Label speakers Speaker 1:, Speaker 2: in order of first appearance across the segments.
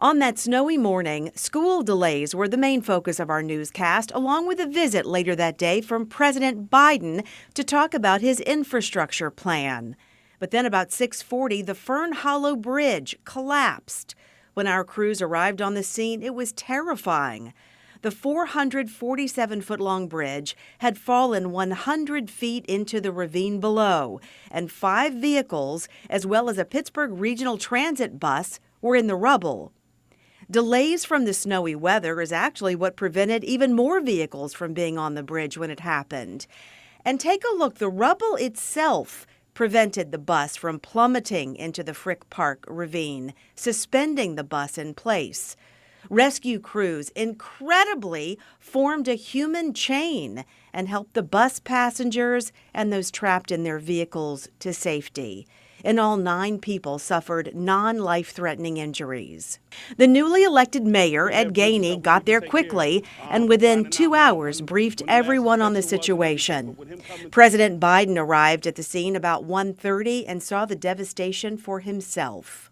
Speaker 1: On that snowy morning, school delays were the main focus of our newscast, along with a visit later that day from President Biden to talk about his infrastructure plan. But then about 6:40, the Fern Hollow Bridge collapsed. When our crews arrived on the scene, it was terrifying. The 447-foot-long bridge had fallen 100 feet into the ravine below, and 5 vehicles, as well as a Pittsburgh Regional Transit bus, were in the rubble. Delays from the snowy weather is actually what prevented even more vehicles from being on the bridge when it happened. And take a look, the rubble itself prevented the bus from plummeting into the Frick Park ravine, suspending the bus in place. Rescue crews incredibly formed a human chain and helped the bus passengers and those trapped in their vehicles to safety. In all, 9 people suffered non-life-threatening injuries. The newly elected mayor, Ed Gainey, got there quickly and within 2 hours briefed everyone on the situation. President Biden arrived at the scene about 1:30 and saw the devastation for himself.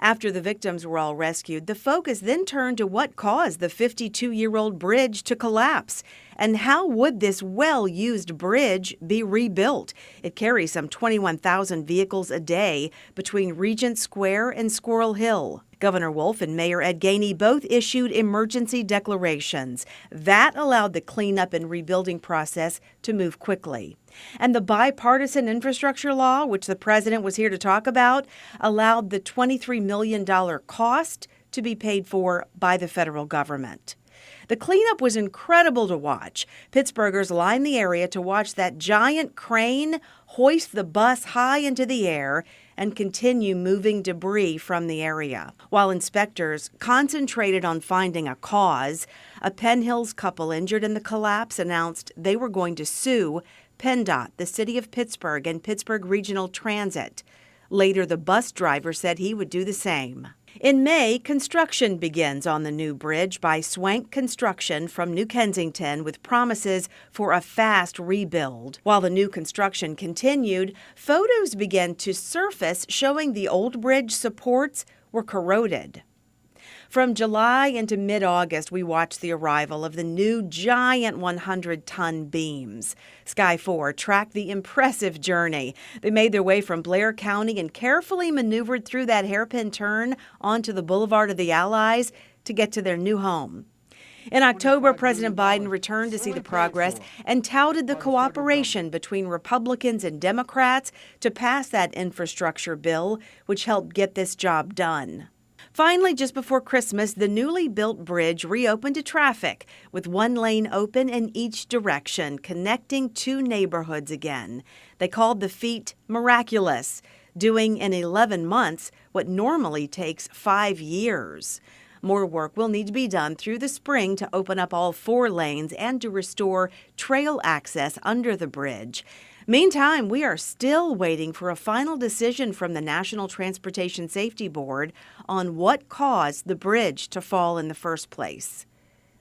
Speaker 1: After the victims were all rescued, the focus then turned to what caused the 52-year-old bridge to collapse and how would this well-used bridge be rebuilt. It carries some 21,000 vehicles a day between Regent Square and Squirrel Hill. Governor Wolf and Mayor Ed Gainey both issued emergency declarations. That allowed the cleanup and rebuilding process to move quickly. And the bipartisan infrastructure law, which the president was here to talk about, allowed the $23 million cost to be paid for by the federal government. The cleanup was incredible to watch. Pittsburghers lined the area to watch that giant crane hoist the bus high into the air and continue moving debris from the area. While inspectors concentrated on finding a cause, a Penn Hills couple injured in the collapse announced they were going to sue PennDOT, the City of Pittsburgh, and Pittsburgh Regional Transit. Later, the bus driver said he would do the same. In May, construction begins on the new bridge by Swank Construction from New Kensington with promises for a fast rebuild. While the new construction continued, photos began to surface showing the old bridge supports were corroded. From July into mid-August, we watched the arrival of the new giant 100-ton beams. Sky 4 tracked the impressive journey. They made their way from Blair County and carefully maneuvered through that hairpin turn onto the Boulevard of the Allies to get to their new home. In October, President Biden returned to see the progress and touted the cooperation between Republicans and Democrats to pass that infrastructure bill, which helped get this job done. Finally, just before Christmas, the newly built bridge reopened to traffic with 1 lane open in each direction, connecting 2 neighborhoods again. They called the feat miraculous, doing in 11 months what normally takes 5 years. More work will need to be done through the spring to open up all 4 lanes and to restore trail access under the bridge. Meantime, we are still waiting for a final decision from the National Transportation Safety Board on what caused the bridge to fall in the first place.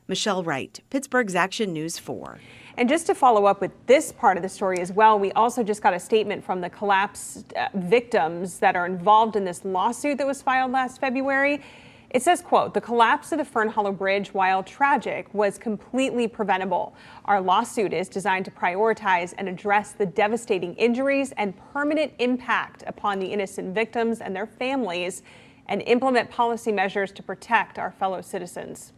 Speaker 1: Michelle Wright, Pittsburgh's Action News 4.
Speaker 2: And just to follow up with this part of the story as well, we also just got a statement from the collapse victims that are involved in this lawsuit that was filed last February. It says, quote, "The collapse of the Fern Hollow Bridge, while tragic, was completely preventable. Our lawsuit is designed to prioritize and address the devastating injuries and permanent impact upon the innocent victims and their families and implement policy measures to protect our fellow citizens."